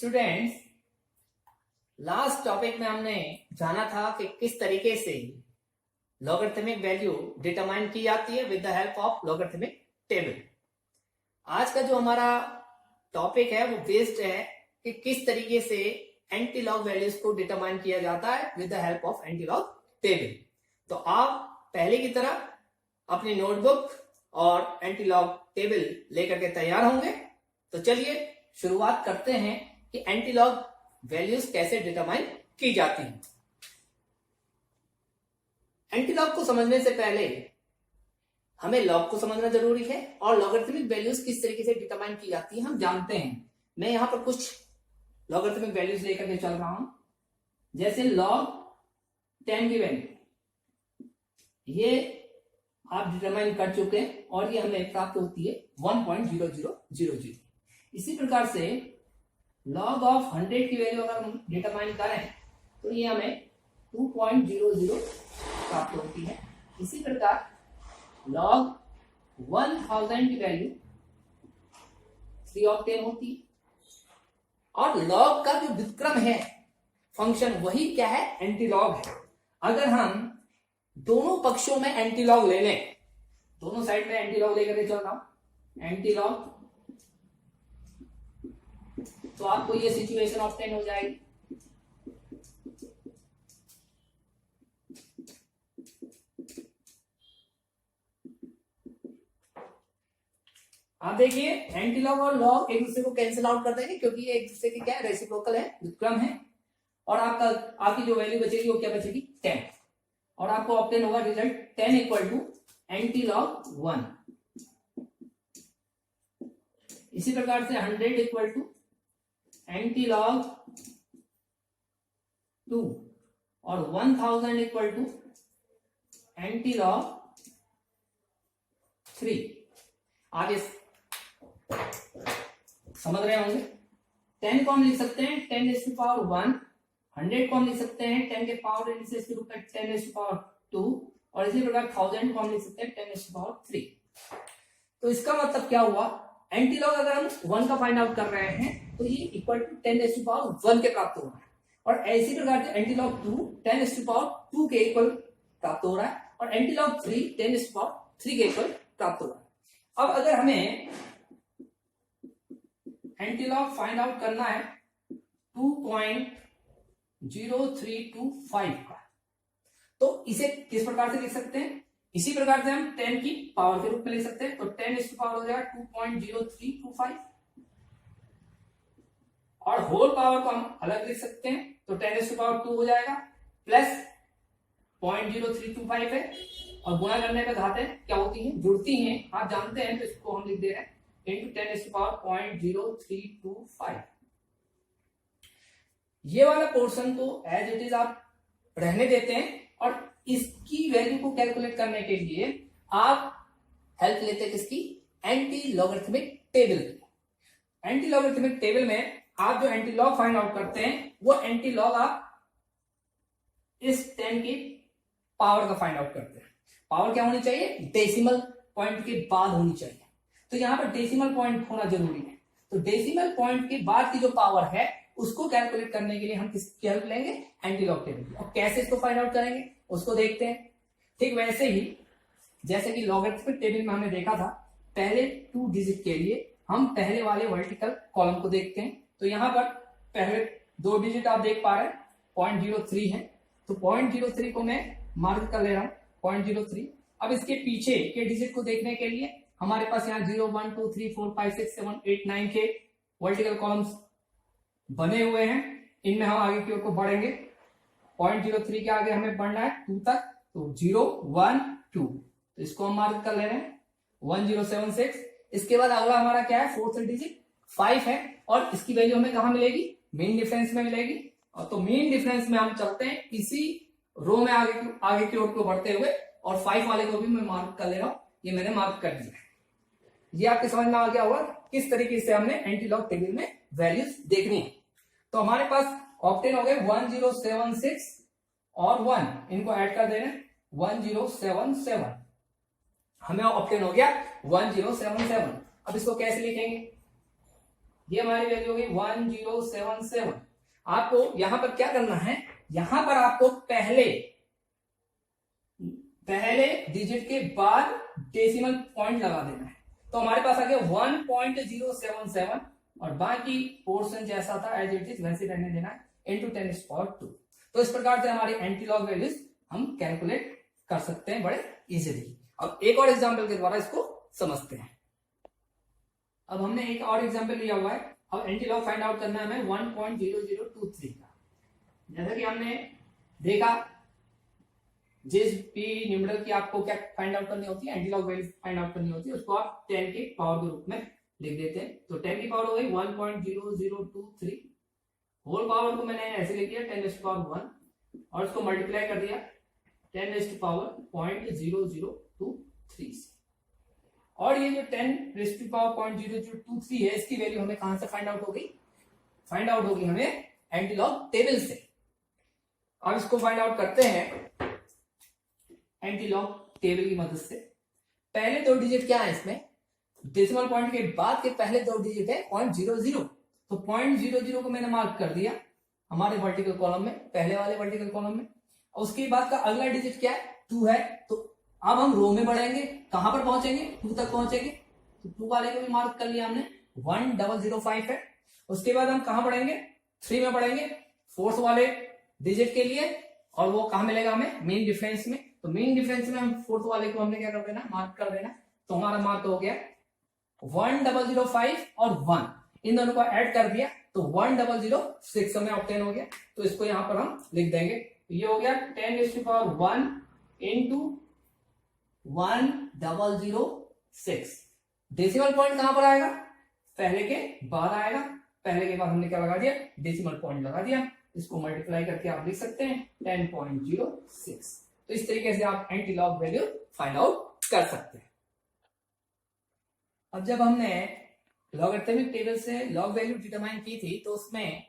Students, last topic में हमने जाना था कि किस तरीके से लॉगरिथमिक वैल्यू डिटरमाइन की जाती है with the help of logarithmic table. आज का जो हमारा टॉपिक है वो बेस्ड है कि किस तरीके से एंटी लॉग वैल्यूज को डिटरमाइन किया जाता है with the help of anti log table. तो आप पहले की तरह अपनी नोटबुक और एंटी लॉग टेबल लेकर के तैयार होंगे। तो चलिए शुरुआत करते हैं कि एंटी लॉग वैल्यूज कैसे डिटरमाइन की जाती हैं। एंटी लॉग को समझने से पहले हमें लॉग को समझना जरूरी है और लॉगरिथमिक वैल्यूज किस तरीके से डिटरमाइन की जाती है हम जानते हैं। मैं यहां पर कुछ लॉगरिथमिक वैल्यूज लेकर के चल रहा हूं, जैसे log 10 की वैल्यू ये आप डिटरमाइन कर चुके हैं और ये हमें प्राप्त होती है 1.0000। इसी प्रकार से log ऑफ 100 की वैल्यू अगर हम डिटरमाइन करें तो ये हमें 2.00 प्राप्त होती है। इसी प्रकार log 1000 की वैल्यू 3 ऑफ 10 होती है। और log का जो व्युत्क्रम है फंक्शन वही क्या है, एंटी लॉग है। अगर हम दोनों पक्षों में एंटी लॉग ले लें, दोनों साइड में एंटी लॉग लेकर के चल रहा हूं एंटी लॉग, तो आपको ये सिचुएशन ऑब्टेन हो जाएगी। आप देखिए एंटी लॉग और लॉग एक दूसरे को कैंसिल आउट कर देंगे क्योंकि ये एक दूसरे की क्या है, रेसिप्रोकल है, व्युत्क्रम है। और आपकी जो वैल्यू बचेगी वो क्या बचेगी, 10। और आपको ऑब्टेन होगा result 10 equal to anti log 1। इसी प्रकार से 100 इक्वल टू एंटी लॉग 2 और 1000 इक्वल टू एंटी लॉग 3। आगे समझ रहे होंगे। 10 को हम लिख सकते हैं 10⁻1, 100 को हम लिख सकते हैं 10 के पावर इंडिसेस के रूप में 10⁻2 और इसी प्रकार 1000 को हम लिख सकते हैं 10⁻3। तो इसका मतलब क्या हुआ, एंटी लॉग अगर हम 1 का फाइंड आउट कर रहे हैं तो ये इक्वल टू 10⁻1 के प्राप्त हो रहा है। और इसी प्रकार से एंटी लॉग 2 10⁻2 के इक्वल प्राप्त हो रहा है और एंटी लॉग 3 10⁻3 के इक्वल प्राप्त हो रहा है। अब अगर हमें एंटी लॉग फाइंड आउट करना है 2.0325 का, तो इसे किस प्रकार से लिख सकते हैं, इसी प्रकार से हम 10 की पावर के रूप में लिख सकते हैं। तो 10 इस पावर हो जाएगा 2.0325 और होल पावर को हम अलग लिख सकते हैं। तो 10 इस पावर 2 हो जाएगा प्लस 0.0325 है और गुणा करने पे घातें क्या होती हैं, जुड़ती हैं, आप जानते हैं। तो इसको हम लिख दे रहे हैं इंटू 10 इस पावर 0.0325। ये वाला पोर्शन को एज इट इज आप रहने देते हैं और इसकी वैल्यू को कैलकुलेट करने के लिए आप हेल्प लेते हैं किसकी, एंटी लॉगरिथमिक टेबल की। एंटी लॉगरिथमिक टेबल में आप जो एंटी लॉग फाइंड आउट करते हैं वो एंटी लॉग आप इस 10 की पावर का फाइंड आउट करते हैं। पावर क्या होनी चाहिए, डेसिमल पॉइंट के बाद होनी चाहिए। तो यहां पर डेसिमल पॉइंट होना जरूरी है। तो डेसिमल पॉइंट के बाद की जो पावर है उसको कैलकुलेट करने के लिए हम किसकी हेल्प लेंगे, एंटी लॉग टेबल की। और कैसे इसको फाइंड आउट करेंगे उसको देखते हैं। ठीक वैसे ही जैसे कि लॉगरिथमिक टेबल में हमने देखा था, पहले 2 डिजिट के लिए हम पहले वाले वर्टिकल कॉलम को देखते हैं। तो यहां पर पहले 2 डिजिट आप देख पा रहे हैं 0.03 है, तो 0.03 को मैं मार्क कर ले रहा हूं 0.03। अब इसके पीछे के डिजिट को देखने के लिए हमारे पास यहाँ 0 1 2 3 4 5 6 7 8 9 के वर्टिकल कॉलम्स बने हुए हैं। इनमें हम आगे की ओर को बढ़ेंगे। 0.03 के आगे हमें बढ़ना है 2 तक, तो 0 1 2, तो इसको हम मार्क कर ले रहे हैं 1076। इसके बाद अगला हमारा क्या है, 4th डिजिट 5 है और इसकी वैल्यू हमें कहां मिलेगी, मीन डिफरेंस में मिलेगी। और तो मीन डिफरेंस में हम चलते हैं इसी रो में आगे की ओर को बढ़ते हुए और 5 वाले को भी मैं मार्क कर ले रहा हूं। ये मैंने मार्क कर दिया है। ये आपके समझ में आ गया होगा किस तरीके से हमने एंटी लॉग टेबल में वैल्यूज देखनी है। तो हमारे पास ऑब्टेन हो गए 1076 और 1, इनको ऐड कर दे रहे हैं 1077। हमें ऑप्शन हो गया 1077। अब इसको कैसे लिखेंगे, ये हमारी वैल्यू होगी 1077। आपको यहां पर क्या करना है, यहां पर आपको पहले डिजिट के बाद डेसिमल पॉइंट लगा देना है। तो हमारे पास आ गया 1.077 और बाकी पोर्शन जैसा था एज इट इज वैसे रहने देना है, इंटू 10⁻²। तो इस प्रकार से हमारी एंटीलॉग वैल्यूज हम कैलकुलेट कर सकते हैं बड़े इजीली। अब एक और एग्जांपल के द्वारा इसको समझते हैं। अब हमने एक और एग्जांपल लिया हुआ है। अब एंटीलॉग फाइंड आउट करना है हमें 1.0023 का। जैसा कि हमने देखा जिस भी न्यूमरल की आपको क्या फाइंड आउट करनी होती है, एंटीलॉग वैल्यू फाइंड आउट करनी होती है, उसको आप 10 के पावर के रूप में लिख देते हैं। तो 10 की पावर हो गई 1.0023, होल पावर को मैंने ऐसे लिख दिया 10⁻1 और उसको मल्टीप्लाई कर दिया 10⁻0.0023 से। और ये जो 10⁻0.0023 है, इसकी वैल्यू हमें कहां से फाइंड आउट होगी, फाइंड आउट होगी हमें एंटीलॉग टेबल से। अब इसको फाइंड आउट करते हैं एंटीलॉग टेबल की मदद से। पहले दो डिजिट क्या है इसमें, डेसिमल पॉइंट के बाद के पहले दो डिजिट है 0.00। तो 0.00 को मैंने मार्क कर दिया हमारे वर्टिकल कॉलम में, पहले वाले वर्टिकल कॉलम में। और उसके बाद का अगला डिजिट क्या है, 2 है। तो अब हम रो में बढ़ेंगे, कहां पर पहुंचेंगे, 2 तक पहुंचेंगे। तो 2 वाले को भी मार्क कर लिया हमने, 1005 है। उसके बाद हम कहां बढ़ेंगे, 3 में बढ़ेंगे, 4th वाले डिजिट के लिए। और वो कहां मिलेगा हमें, मेन डिफरेंस में। तो मेन डिफरेंस में हम 4th वाले को हमने क्या कर देना, मार्क कर देना। तो हमारा मार्क हो गया 1005 और 1, इन दोनों को ऐड कर दिया तो 1006 हमें ऑब्टेन हो गया। तो इसको यहां पर हम लिख देंगे। ये हो गया 10⁻1 इंटू 1006। डेसिमल पॉइंट कहां पर आएगा, पहले के बाद आएगा। पहले के बाद हमने क्या लगा दिया, डेसिमल पॉइंट लगा दिया। इसको मल्टीप्लाई करके आप लिख सकते हैं 10.06। तो इस तरीके से आप एंटीलॉग वैल्यू फाइंड आउट कर सकते हैं। अब जब हमने लॉगरिथमिक टेबल से लॉग वैल्यू डिटरमाइन की थी, तो उसमें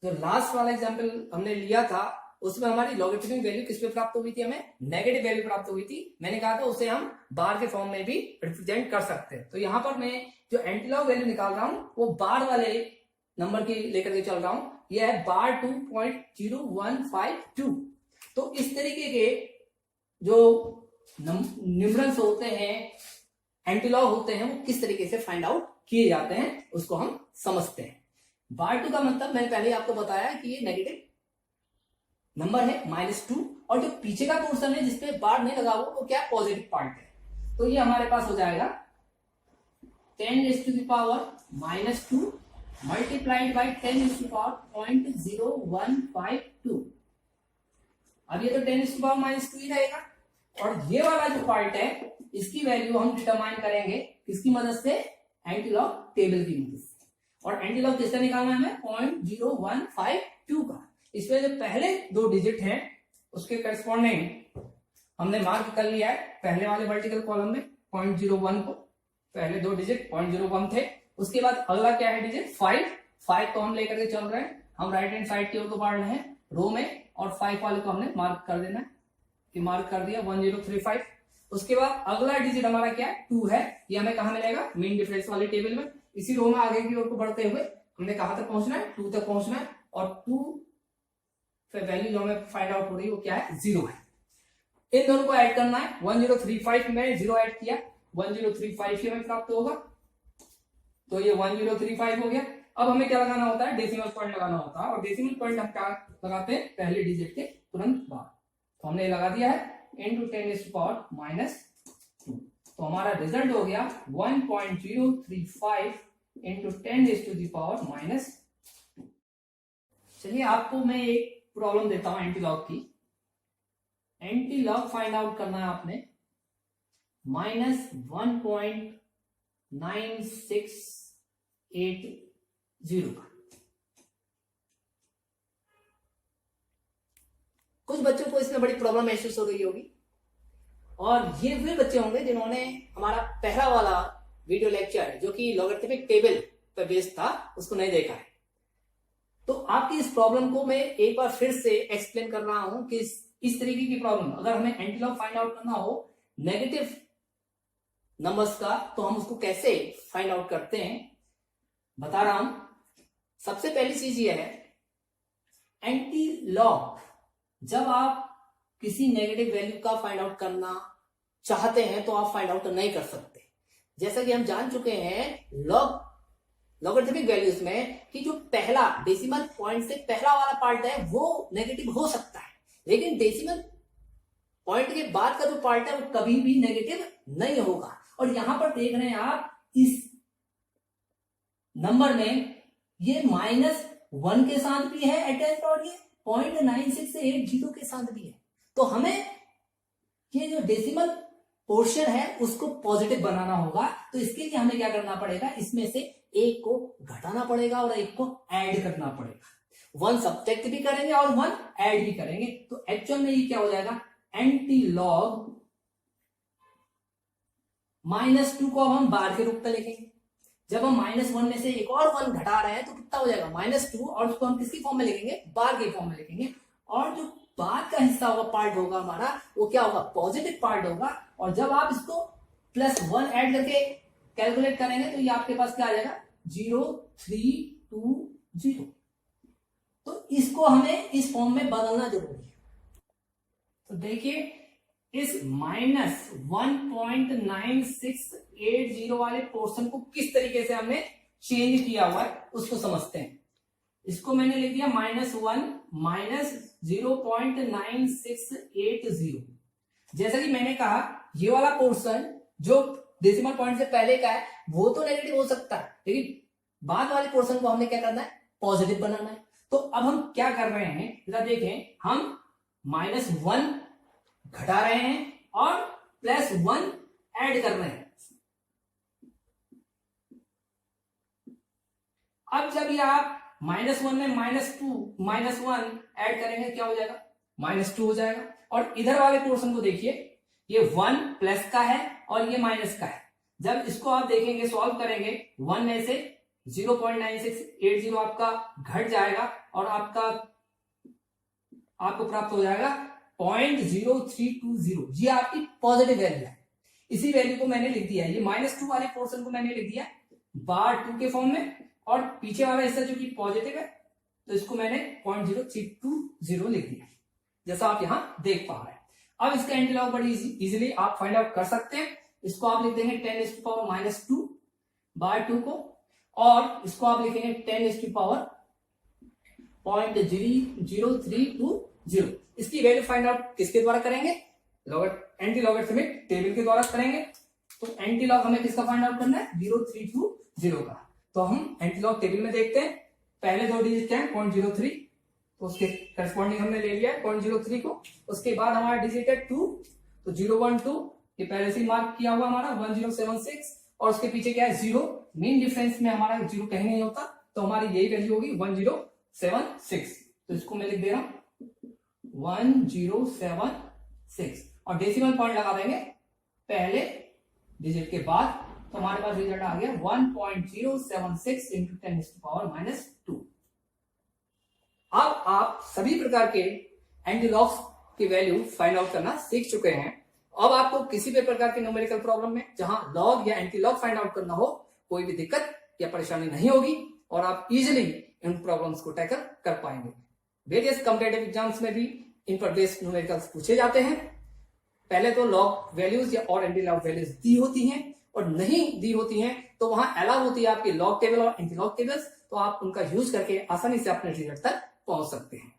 जो लास्ट वाला एग्जांपल हमने लिया था, उसमें हमारी लॉगरिथमिक वैल्यू किस पे प्राप्त हुई थी, हमें नेगेटिव वैल्यू प्राप्त हुई थी। मैंने कहा था उसे हम बार के फॉर्म में भी रिप्रेजेंट कर सकते हैं। तो यहां पर मैं जो एंटीलॉग वैल्यू निकाल रहा हूं वो बार वाले नंबर की लेकर के चल रहा हूं। यह है बार 2.0152। तो इस तरीके के जो न्यूमरल्स होते हैं, एंटीलॉग होते हैं, वो किस तरीके से फाइंड आउट किए जाते हैं उसको हम समझते हैं। बार 2 का मतलब मैंने पहले आपको बताया कि ये नेगेटिव नंबर है -2, और जो पीछे का पोर्शन है जिसपे बार नहीं लगा हुआ वो क्या पॉजिटिव पार्ट है। तो ये हमारे पास हो जाएगा 10⁻2 मल्टीप्लाइड बाई 10⁻0.0152। अब ये तो 10⁻2 ही रहेगा। और ये वाला जो पार्ट है इसकी वैल्यू हम डिटरमाइन करेंगे किसकी मदद से, एंटीलॉग टेबल की मदद से। और एंटीलॉग किसका निकालना है हमें, 0.0152 का। इसमें जो पहले दो डिजिट हैं उसके करस्पॉन्डिंग हमने मार्क कर लिया है पहले वाले वर्टिकल कॉलम में 0.01 को। पहले दो डिजिट 0.01 थे। उसके बाद अगला क्या है डिजिट 5 को हम लेकर के चल रहे हैं, हम राइट हैंड साइड की ओर को बढ़ रहे हैं रो में, और 5 वाले को हमने मार्क कर देना है कि मार्क कर दिया 1035। उसके बाद अगला डिजिट हमारा क्या है 2 है। ये हमें कहां मिलेगा, मेन डिफरेंस वाले टेबल में। इसी रो में आगे की ओर को बढ़ते हुए हमने कहां तक पहुंचना है, 2 तक पहुंचना है। और 2 फिर वैल्यू जो हमें फाइंड आउट हो रही है वो क्या है, 0 है। इन दोनों को ऐड करना है। 1035 में 0 ऐड किया, 1035 ही हमें प्राप्त होगा। तो ये 1035 हो गया। अब हमें क्या लगाना होता है, डेसिमल पॉइंट लगाना होता है। और डेसिमल पॉइंट हम क्या लगाते हैं, पहले डिजिट के तुरंत बाद। तो हमने लगा दिया है इंटू 10⁻⁻2। तो हमारा रिजल्ट हो गया 1.035 इंटू 10⁻⁻2। चलिए आपको मैं एक प्रॉब्लम देता हूं एंटीलॉग की। एंटीलॉग फाइंड आउट करना है आपने -1.9680 का। कुछ बच्चों को इसमें बड़ी प्रॉब्लम महसूस हो रही होगी, और ये वे बच्चे होंगे जिन्होंने हमारा पहला वाला वीडियो लेक्चर जो कि लॉगरिथमिक टेबल पर बेस्ड था उसको नहीं देखा है। तो आपकी इस प्रॉब्लम को मैं एक बार फिर से एक्सप्लेन कर रहा हूं कि इस तरीके की प्रॉब्लम अगर हमें एंटीलॉग फाइंड आउट करना हो नेगेटिव नंबर्स का, तो हम उसको कैसे फाइंड आउट करते हैं बता रहा हूं। सबसे पहली चीज ये है, एंटी लॉग, जब आप किसी नेगेटिव वैल्यू का फाइंड आउट करना चाहते हैं तो आप फाइंड आउट नहीं कर सकते। जैसा कि हम जान चुके हैं लॉगरिथमिक वैल्यूज में कि जो पहला डेसिमल पॉइंट से पहला वाला पार्ट है वो नेगेटिव हो सकता है, लेकिन डेसिमल पॉइंट के बाद का जो पार्ट है वो कभी भी नेगेटिव नहीं होगा। और यहां पर देख रहे हैं आप इस नंबर में ये -1 के साथ भी है अटैच्ड और ये 0.9680 के साथ भी है। तो हमें ये जो डेसिमल पोर्शन है उसको पॉजिटिव बनाना होगा। तो इसके लिए हमें क्या करना पड़ेगा, इसमें से एक को घटाना पड़ेगा और एक को ऐड करना पड़ेगा। 1 सब्ट्रैक्ट भी करेंगे और 1 ऐड भी करेंगे। तो एक्चुअल में ये क्या हो जाएगा, एंटी लॉग -2 को अब हम बाद के रूप में लिखेंगे। जब हम -1 में से एक और 1 घटा रहे हैं तो कितना हो जाएगा, -2, और उसको हम किसकी फॉर्म में लिखेंगे, बार के फॉर्म में लिखेंगे। और जो बाद का हिस्सा होगा, पार्ट होगा हमारा, वो क्या होगा, पॉजिटिव पार्ट होगा। और जब आप इसको +1 ऐड करके कैलकुलेट करेंगे तो ये आपके पास क्या आ जाएगा, 0320। तो इसको हमें इस फॉर्म में बदलना जरूरी है। तो देखिए इस -1.9680 वाले पोर्शन को किस तरीके से हमने चेंज किया हुआ है उसको समझते हैं। इसको मैंने लिख दिया -1 -0.9680। जैसा कि मैंने कहा ये वाला पोर्शन जो डेसिमल पॉइंट से पहले का है वो तो नेगेटिव हो सकता है, लेकिन बाद वाले पोर्शन को हमने क्या करना है, पॉजिटिव बनाना है। तो अब हम क्या कर रहे हैं, जरा देखें, हम -1 घटा रहे हैं और +1 ऐड कर रहे हैं। अब जब ये आप -1 में -1 ऐड करेंगे क्या हो जाएगा, -2 हो जाएगा। और इधर वाले पोर्शन को देखिए, ये 1 प्लस का है और ये माइनस का है। जब इसको आप देखेंगे, सॉल्व करेंगे, 1 में से 0.9680 आपका घट जाएगा और आपको प्राप्त हो जाएगा 0.0320। ये आपकी पॉजिटिव वैल्यू है। इसी वैल्यू को मैंने लिख दिया है, ये -2 वाले पोर्शन को मैंने लिख दिया बार 2 के फॉर्म में, और पीछे वाला हिस्सा जो कि पॉजिटिव है तो इसको मैंने 0.0320 लिख दिया, जैसा आप यहां देख पा रहे हैं। अब इसका एंटी लॉग बड़ी इजीली आप फाइंड आउट कर सकते हैं। इसको आप लिख देंगे 10⁻⁻2 बार 2 को, और इसको आप लिखेंगे 10⁻0.0320। इसकी वैल्यू फाइंड आउट किसके द्वारा करेंगे, एंटी लॉगरिथमिक टेबल के द्वारा करेंगे। तो एंटी लॉग हमें किसका फाइंड आउट करना है, 0320 का। तो हम एंटी लॉग टेबल में देखते हैं, पहले 2 डिजिट क्या है, 0.03, तो उसके करस्पॉन्डिंग हमने ले लिया है 0.03 को। उसके बाद हमारा डिजिट है 2, तो 012, ये पहले से मार्क किया हुआ हमारा 1076, और उसके पीछे क्या है 0। मेन डिफरेंस में हमारा 0 कहीं नहीं होता, तो हमारी यही वैल्यू होगी 1076। तो इसको मैं लिख दे रहा हूं 1076, और डेसिमल पॉइंट लगा देंगे पहले डिजिट के बाद। तो हमारे पास रिजल्ट आ गया 1.076 × 10⁻²। अब आप सभी प्रकार के एंटी लॉग्स की वैल्यू फाइंड आउट करना सीख चुके हैं। अब आपको किसी भी प्रकार के न्यूमेरिकल प्रॉब्लम में जहां लॉग या एंटी लॉग फाइंड आउट करना हो, कोई भी दिक्कत या परेशानी नहीं होगी और आप इजिली इन प्रॉब्लम्स को टैकल कर पाएंगे। वेरियस कॉम्पिटिटिव एग्जाम्स में भी इन पर बेस्ड न्यूमेरिकल्स पूछे जाते हैं। पहले तो लॉग वैल्यूज या और एंटी लॉग वैल्यूज दी होती हैं, और नहीं दी होती हैं तो वहां अलाउ होती है आपकी लॉग टेबल और एंटी लॉग टेबल्स। तो आप उनका यूज करके आसानी से अपने रिजल्ट तक पहुंच सकते हैं।